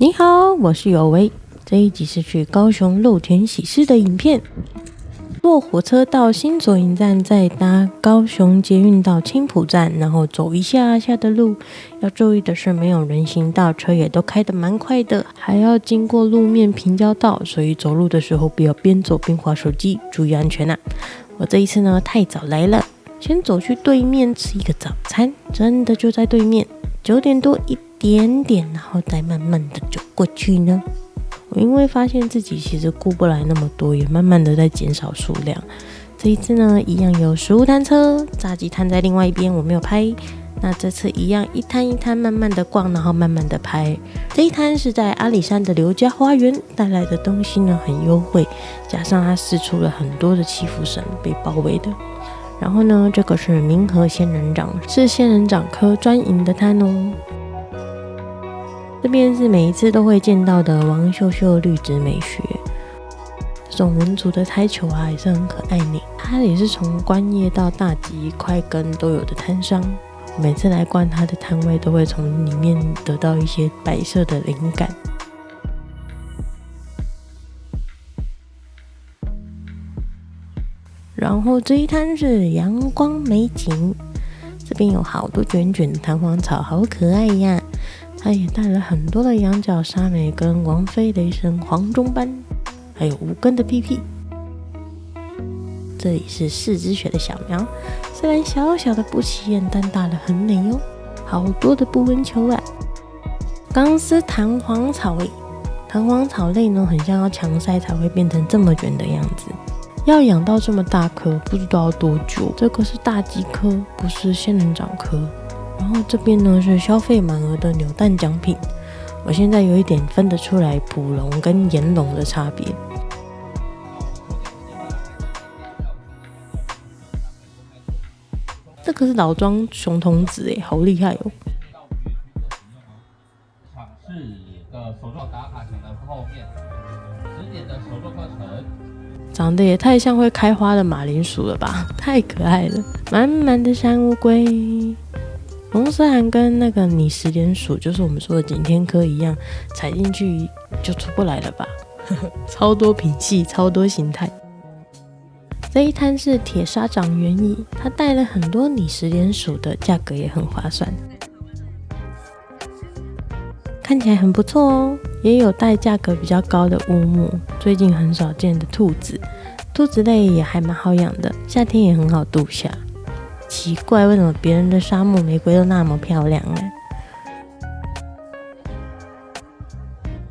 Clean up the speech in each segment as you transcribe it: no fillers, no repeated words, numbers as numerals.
你好，我是有为。这一集是去高雄露田喜事的影片。坐火车到新左营站，再搭高雄捷运到青埔站，然后走一下下的路。要注意的是，没有人行道，车也都开得蛮快的，还要经过路面平交道，所以走路的时候不要边走边滑手机，注意安全啊！我这一次呢太早来了，先走去对面吃一个早餐，真的就在对面，9点多一点点，然后再慢慢的走过去呢。我因为发现自己其实顾不来那么多，也慢慢的在减少数量。这一次呢，一样有食物摊车，炸鸡摊在另外一边，我没有拍。那这次一样一摊一摊慢慢的逛，然后慢慢的拍。这一摊是在阿里山的刘家花园，带来的东西呢很优惠，加上它释出了很多的祈福神被包围的。然后呢，这个是明和仙人掌，是仙人掌科专营的摊哦。这边是每一次都会见到的王秀秀绿植美学，这种文族的台球啊也是很可爱呢。它也是从观叶到大吉快根都有的摊商，每次来逛它的摊位都会从里面得到一些摆设的灵感。然后这一摊是阳光美景，这边有好多卷卷的弹簧草，好可爱呀。他也带了很多的羊角沙美跟王菲雷神黄中斑，还有无根的屁屁。这里是4只雪的小苗，虽然小小的不起眼，但大了很美哦。好多的布纹球啊！钢丝弹簧草类，弹簧草类呢，很像要强晒才会变成这么卷的样子。要养到这么大颗，不知道要多久。这个是大吉科，不是仙人掌科。然后这边呢是消费满额的扭蛋奖品，我现在有一点分得出来普龙跟岩龙的差别。这个是老庄熊童子耶，好厉害哦！场式的手作打卡墙的后面，10点的手作课程。长得也太像会开花的马铃薯了吧，太可爱了！满满的山乌龟。龙舌兰跟那个拟10点鼠，就是我们说的景天科一样，踩进去就出不来了吧？超多品系，超多形态。这一摊是铁砂掌园艺，它带了很多拟10点鼠的，价格也很划算，看起来很不错哦。也有带价格比较高的乌木，最近很少见的兔子，兔子类也还蛮好养的，夏天也很好度夏。奇怪，为什么别人的沙漠玫瑰都那么漂亮呢？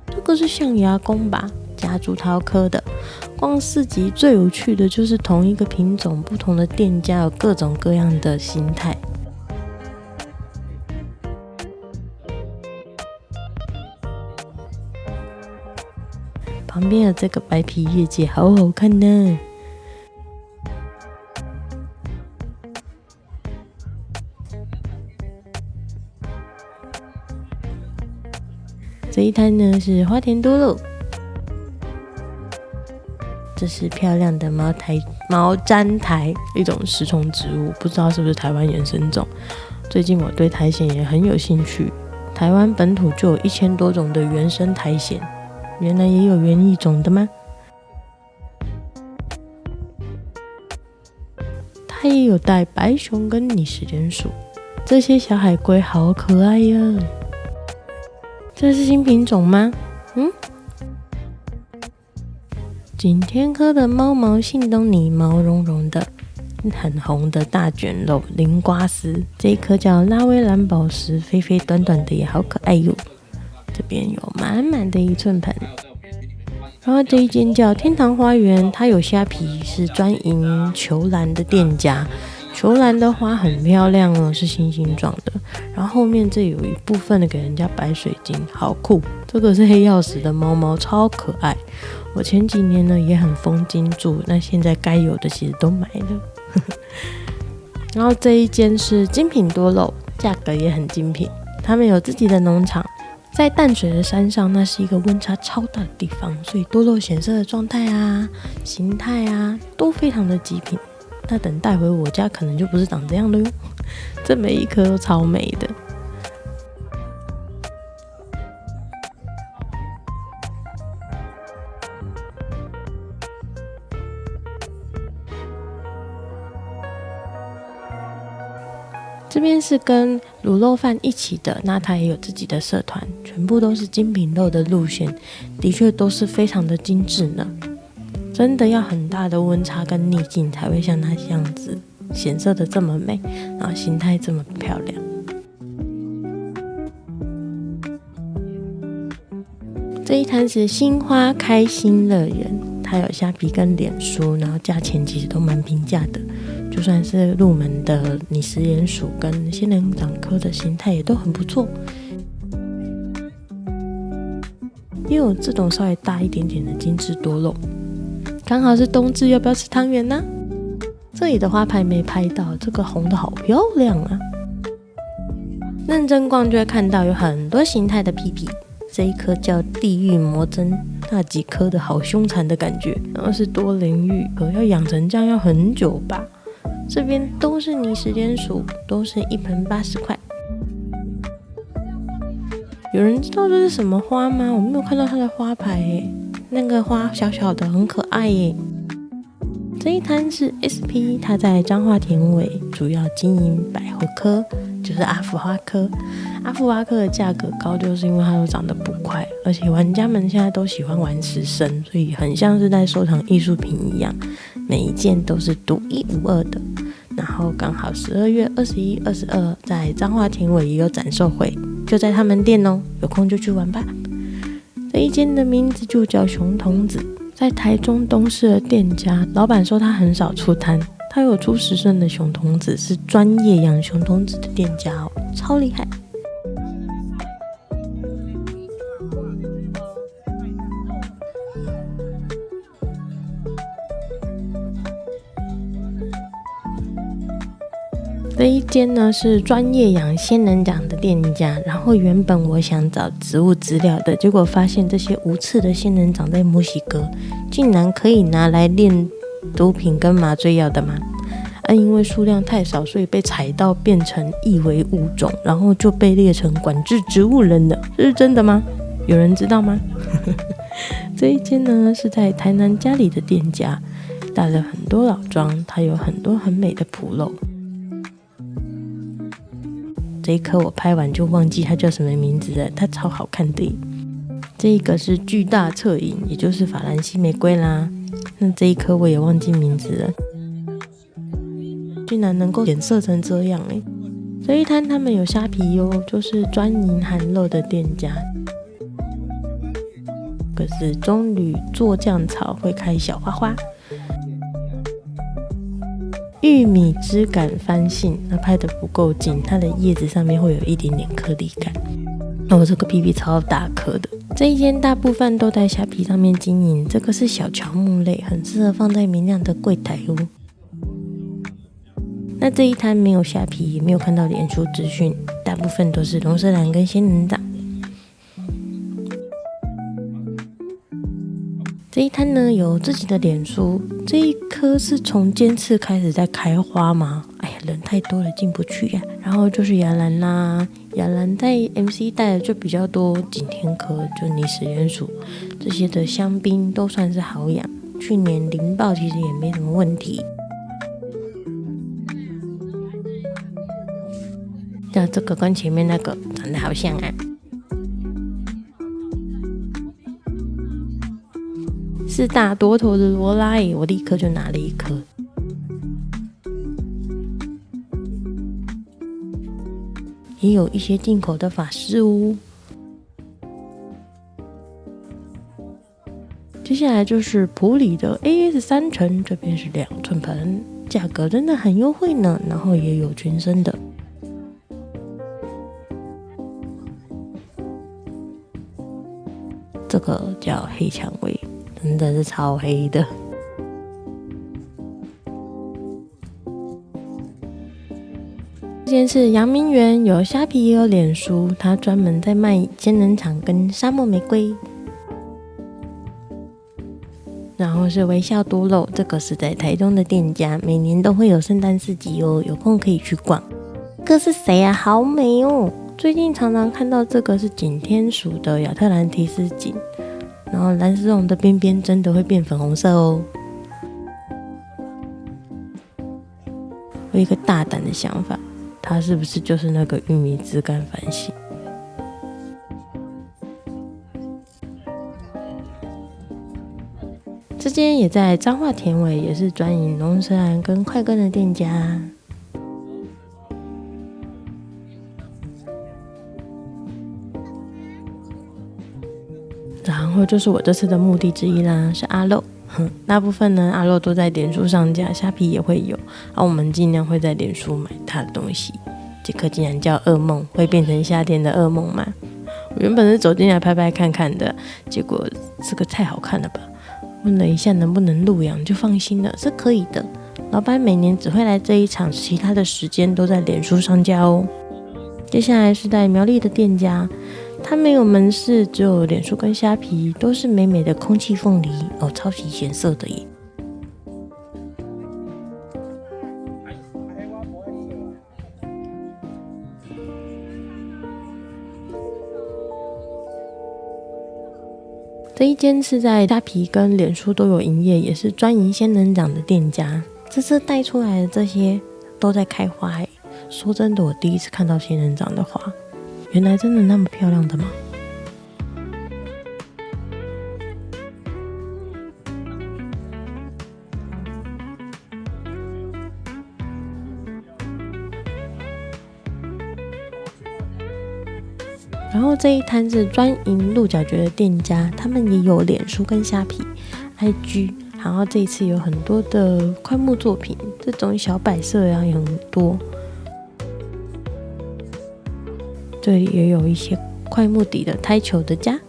这个是象牙宫吧，夹竹桃科的。逛市集最有趣的就是同一个品种，不同的店家有各种各样的形态。旁边的这个白皮叶芥好好看呢。这一摊呢是花田多肉，这是漂亮的毛毡苔，一种食虫植物，不知道是不是台湾原生种。最近我对苔藓也很有兴趣，台湾本土就有1000多种的原生苔藓，原来也有原异种的吗？它也有带白熊跟拟10点鼠，这些小海龟好可爱呀！这是新品种吗？景天科的猫毛信东尼，毛茸茸的，很红的大卷肉灵瓜丝，这一颗叫拉威蓝宝石，肥肥短短的也好可爱哟。这边有满满的1寸盆。然后这一间叫天堂花园，它有虾皮，是专营球兰的店家。球兰的花很漂亮哦，是星星状的。然后后面这有一部分的给人家摆水晶，好酷。这个是黑曜石的猫猫，超可爱。我前几年呢也很疯金柱，那现在该有的其实都买了。然后这一间是精品多肉，价格也很精品。他们有自己的农场，在淡水的山上，那是一个温差超大的地方，所以多肉显色的状态啊、形态啊都非常的极品。那等带回我家可能就不是长这样了哟，这每一颗都超美的。这边是跟卤肉饭一起的，那它也有自己的社团，全部都是精品肉的路线，的确都是非常的精致呢。真的要很大的温差跟逆境才会像它这样子显色的这么美，然后形态这么漂亮。这一摊是新花开心乐园，它有虾皮跟脸书，然后价钱其实都蛮平价的，就算是入门的拟食鼹鼠跟仙人掌科的形态也都很不错。也有这种稍微大一点点的精致多肉，刚好是冬至，要不要吃汤圆呢？这里的花牌没拍到，这个红的好漂亮啊！认真逛就会看到有很多形态的屁屁，这一颗叫地狱魔针，那几颗的好凶残的感觉，然后是多灵玉，要养成这样要很久吧。这边都是拟食鼹鼠，都是一盆80块。有人知道这是什么花吗？我没有看到它的花牌耶，那个花小小的很可爱耶。这一摊是 SP， 它在彰化田尾，主要经营百合科，就是阿芙花科。阿芙花科的价格高，就是因为它都长得不快，而且玩家们现在都喜欢玩实生，所以很像是在收藏艺术品一样，每一件都是独一无二的。然后刚好12月21、22在彰化田尾也有展售会，就在他们店哦，有空就去玩吧。这一间的名字就叫熊童子，在台中东市的店家，老板说他很少出摊，他有出10寸的熊童子，是专业养熊童子的店家哦，超厉害。这一间呢是专业养仙人掌的店家，然后原本我想找植物资料的，结果发现这些无刺的仙人掌在墨西哥竟然可以拿来炼毒品跟麻醉药的吗？因为数量太少，所以被采到变成易危物种，然后就被列成管制植物人了，这是真的吗？有人知道吗？这一间呢是在台南家里的店家，带了很多老庄，它有很多很美的脯肉。这一颗我拍完就忘记它叫什么名字了，它超好看的。这一个是巨大侧影，也就是法兰西玫瑰啦。那这一颗我也忘记名字了，竟然能够显色成这样耶。这一摊他们有虾皮哦，就是专营含肉的店家。可是棕榈做酱草会开小花花。玉米枝杆翻信，那拍得不够近，它的叶子上面会有一点点颗粒感。我这个屁屁超大颗的。这一间大部分都在虾皮上面经营，这个是小乔木类，很适合放在明亮的柜台哦。那这一摊没有虾皮，也没有看到脸书资讯，大部分都是龙舌兰跟仙人掌。这一摊呢有自己的脸书，这一颗是从尖刺开始在开花吗？哎呀，人太多了进不去呀。然后就是雅兰啦，雅兰在 MC 带的就比较多，景天科就拟食鼹鼠这些的香槟都算是好养，去年零爆其实也没什么问题。那这个跟前面那个长得好像啊。是大多头的罗拉耶，我立刻就拿了一颗。也有一些进口的法式哦。接下来就是普里的 AS3层，这边是2寸盆，价格真的很优惠呢，然后也有全身的。这个叫黑蔷薇，真的是超黑的。这间是阳明园，有虾皮也有脸书，它专门在卖仙人掌跟沙漠玫瑰。然后是微笑多肉，这个是在台中的店家，每年都会有圣诞市集哦，有空可以去逛。这是谁啊？好美哦！最近常常看到这个是景天属的亚特兰提斯锦，然后蓝丝绒的边边真的会变粉红色哦。我有一个大胆的想法，它是不是就是那个玉米枝干反省。这间也在彰化田尾，也是专营龙舌兰跟快根的店家。然后就是我这次的目的之一啦，是阿肉。大部分呢，阿肉都在脸书上架，虾皮也会有。我们尽量会在脸书买他的东西。这颗竟然叫噩梦，会变成夏天的噩梦吗？我原本是走进来拍拍看看的，结果这个太好看了吧？问了一下能不能入养，就放心了，是可以的。老板每年只会来这一场，其他的时间都在脸书上架哦。接下来是在苗栗的店家。它没有门市，只有脸书跟虾皮，都是美美的空气凤梨哦，超级显色的耶。这一间是在虾皮跟脸书都有营业，也是专营仙人掌的店家。这次带出来的这些都在开花耶。说真的，我第一次看到仙人掌的花。原来真的那么漂亮的吗？然后这一摊是专营鹿角蕨的店家，他们也有脸书跟虾皮、IG， 然后这一次有很多的快木作品，这种小摆设也很多。这里也有一些快木底的胎球的家，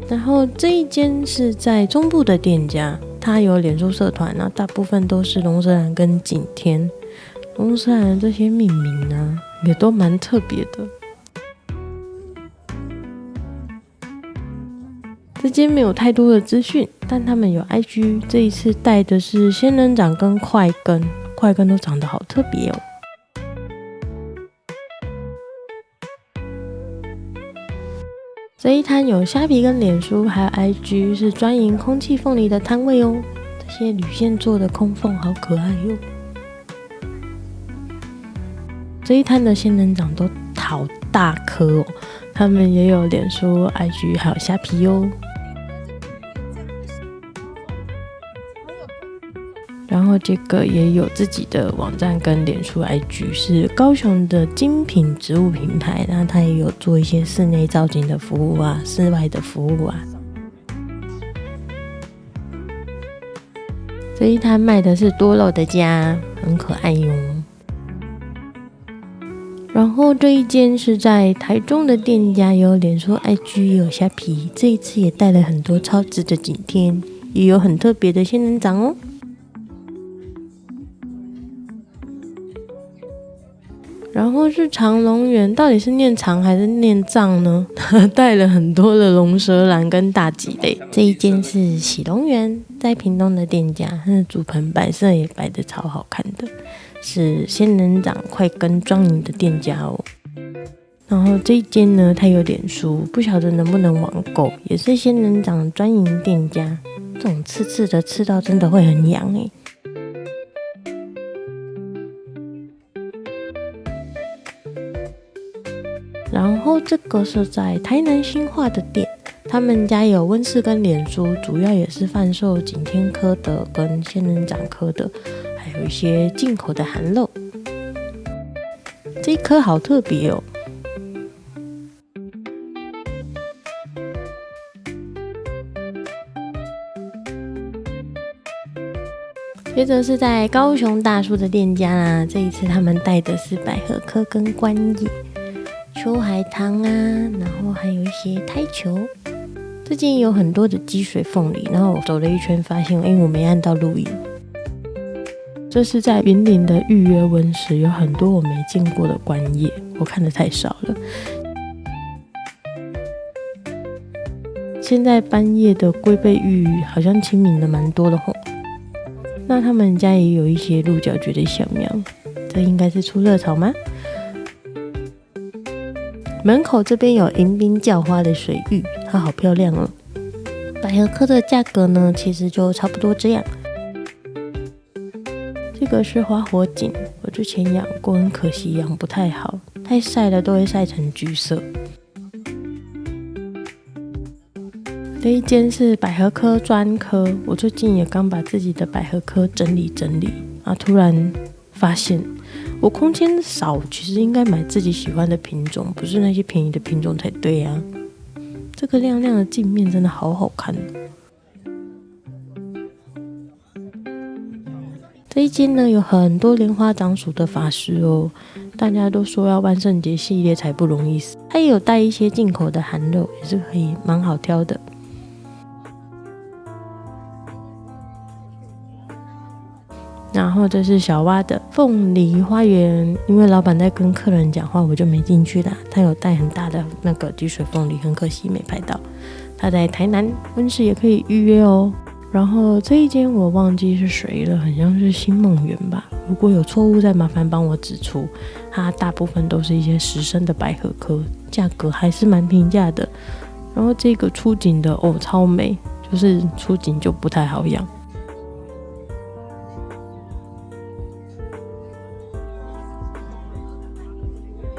然后这一间是在中部的店家，它有脸书社团，然后大部分都是龙舌兰跟景天。龙舌兰这些命名呢，也都蛮特别的。这间没有太多的资讯，但他们有 IG， 这一次带的是仙人掌跟快根，快根都长得好特别哦。这一摊有虾皮跟脸书，还有 IG， 是专营空气凤梨的摊位哦。这些铝线做的空凤好可爱哟。这一摊的仙人掌都好大颗哦，他们也有脸书、IG， 还有虾皮哦。然后这个也有自己的网站跟脸书 IG， 是高雄的精品植物平台，那它也有做一些室内造景的服务啊，室外的服务啊。这一摊卖的是多肉的家，很可爱哟。然后这一间是在台中的店家，有脸书 IG， 也有虾皮，这一次也带了很多超值的景天，也有很特别的仙人掌哦。然后是长隆园，到底是念长还是念藏呢？带了很多的龙舌兰跟大戟类。这一间是喜隆园，在屏东的店家，它的主盆摆设也摆得超好看的，是仙人掌快根专营的店家哦。然后这一间呢，它有脸书，不晓得能不能网购，也是仙人掌专营店家。这种刺刺的刺到真的会很痒耶。然后这个是在台南新化的店，他们家有温室跟脸书，主要也是贩售景天科的跟仙人掌科的，还有一些进口的含肉。这一颗好特别哦。接着是在高雄大树的店家啦，这一次他们带的是百合科跟观叶。秋海棠啊，然后还有一些胎球。最近有很多的积水凤梨，然后我走了一圈发现，我没按到录音。这是在云林的预约温室，有很多我没见过的观叶，我看的太少了。现在斑叶的龟背玉好像亲民的蛮多的吼。那他们家也有一些鹿角蕨的小苗，这应该是出热潮吗？门口这边有迎宾叫花的水玉，它好漂亮哦。百合科的价格呢，其实就差不多这样。这个是花火锦，我之前养过，很可惜养不太好，太晒了都会晒成橘色。这一间是百合科专科，我最近也刚把自己的百合科整理整理啊，突然发现我空间少，其实应该买自己喜欢的品种，不是那些便宜的品种才对啊。这个亮亮的镜面真的好好看。这一间呢有很多莲花掌属的法师哦，大家都说要万圣节系列才不容易死。它也有带一些进口的韩肉，也是可以蛮好挑的。然后这是小蛙的凤梨花园，因为老板在跟客人讲话，我就没进去啦。他有带很大的那个积水凤梨，很可惜没拍到。他在台南温室也可以预约哦。然后这一间我忘记是谁了，很像是新梦园吧。如果有错误，再麻烦帮我指出。它大部分都是一些实生的百合科，价格还是蛮平价的。然后这个出景的哦超美，就是出景就不太好养。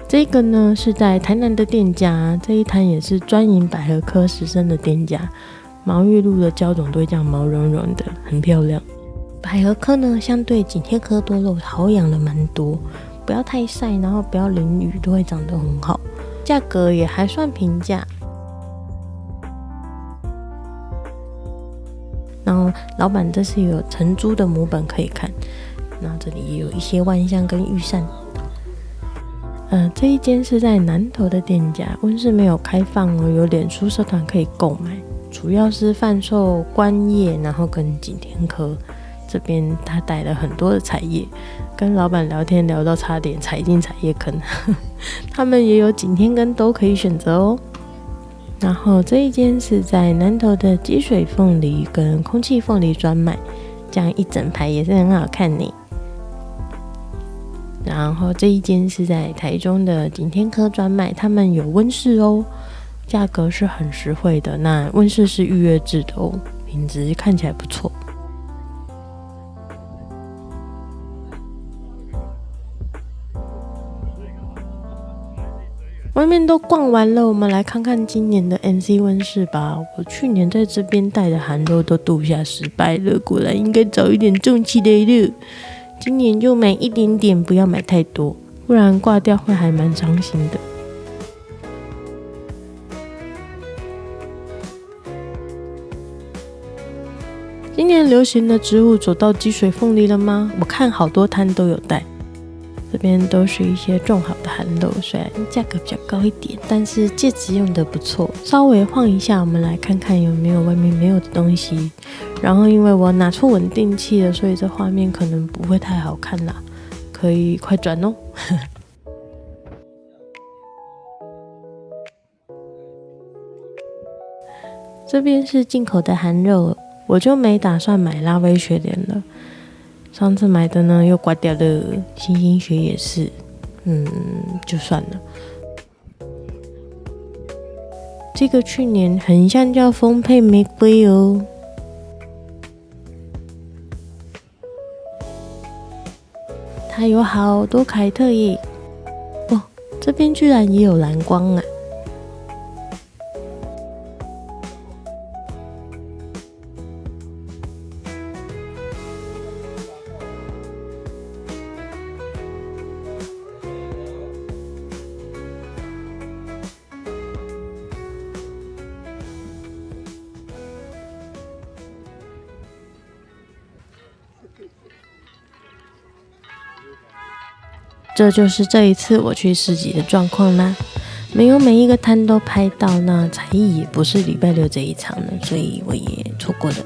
这个呢是在台南的店家，这一摊也是专营百合科实生的店家。毛玉露的胶种都会这样毛茸茸的，很漂亮。百合科呢相对景天科多肉好养了蛮多，不要太晒，然后不要淋雨，都会长得很好。价格也还算平价。然后老板这是有成株的母本可以看，然后这里也有一些万香跟玉扇。这一间是在南投的店家，温室没有开放哦，有脸书社团可以购买，主要是贩售观叶，然后跟景天科。这边他带了很多的彩叶，跟老板聊天聊到差点踩进彩叶坑。他们也有景天跟都可以选择哦。然后这一间是在南投的积水凤梨跟空气凤梨专卖，这样一整排也是很好看呢。然后这一间是在台中的景天科专卖，他们有温室哦，价格是很实惠的。那温室是预约制的哦，品质看起来不错。外面都逛完了，我们来看看今年的 NC 温室吧。我去年在这边带的韩肉都度夏失败了，果然应该早一点种起来了。今年就买一点点，不要买太多，不然挂掉会还蛮伤心的。今年流行的植物走到积水凤梨了吗？我看好多摊都有带。这边都是一些种好的韩肉，虽然价格比较高一点，但是介质用的不错。稍微晃一下，我们来看看有没有外面没有的东西。然后因为我拿出稳定器了，所以这画面可能不会太好看啦，可以快转哦。这边是进口的韩肉，我就没打算买拉威雪莲了。上次买的呢又刮掉了，星星雪也是，就算了。这个去年很像叫丰沛玫瑰哦。它有好多凯特耶！哦，这边居然也有蓝光啊！这就是这一次我去市集的状况啦，没有每一个摊都拍到，那才艺也不是礼拜六这一场了，所以我也错过了。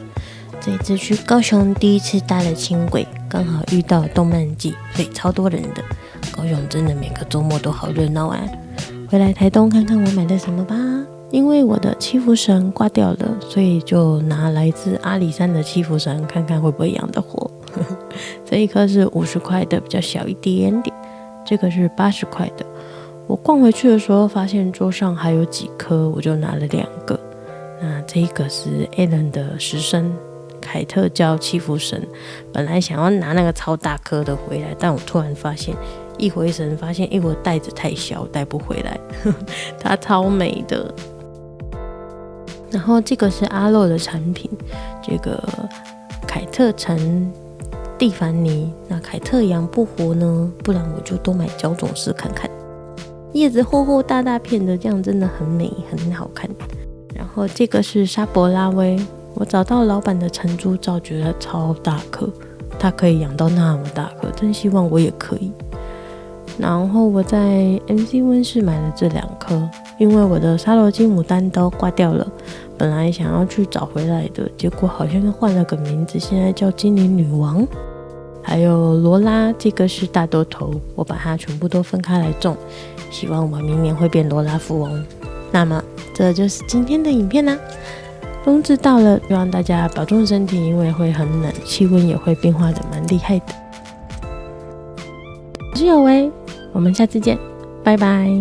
这一次去高雄第一次搭了轻轨，刚好遇到动漫季，所以超多人的。高雄真的每个周末都好热闹啊！回来台东看看我买了什么吧。因为我的七福神挂掉了，所以就拿来自阿里山的七福神看看会不会养得活。这一颗是50块的，比较小一点点。这个是80块的。我逛回去的时候发现桌上还有几颗，我就拿了2个。那这一个是 Allen 的10升，凯特叫祈福神，本来想要拿那个超大颗的回来，但我突然发现一回神发现我袋子太小带不回来它超美的。然后这个是阿洛的产品，这个凯特橙蒂凡尼，那凯特羊不活呢，不然我就多买角种试看看。叶子厚厚大大片的，这样真的很美很好看。然后这个是沙博拉威，我找到老板的承珠照，觉得超大颗，它可以养到那么大颗，真希望我也可以。然后我在 MC 温室买了这2颗，因为我的沙罗金牡丹都挂掉了，本来想要去找回来的，结果好像换了个名字，现在叫精灵女王。还有罗拉，这个是大豆头，我把它全部都分开来种，希望我明年会变罗拉富翁。那么这就是今天的影片啦，冬至到了，希望大家保重身体，因为会很冷，气温也会变化的蛮厉害的。我是有为，我们下次见，拜拜。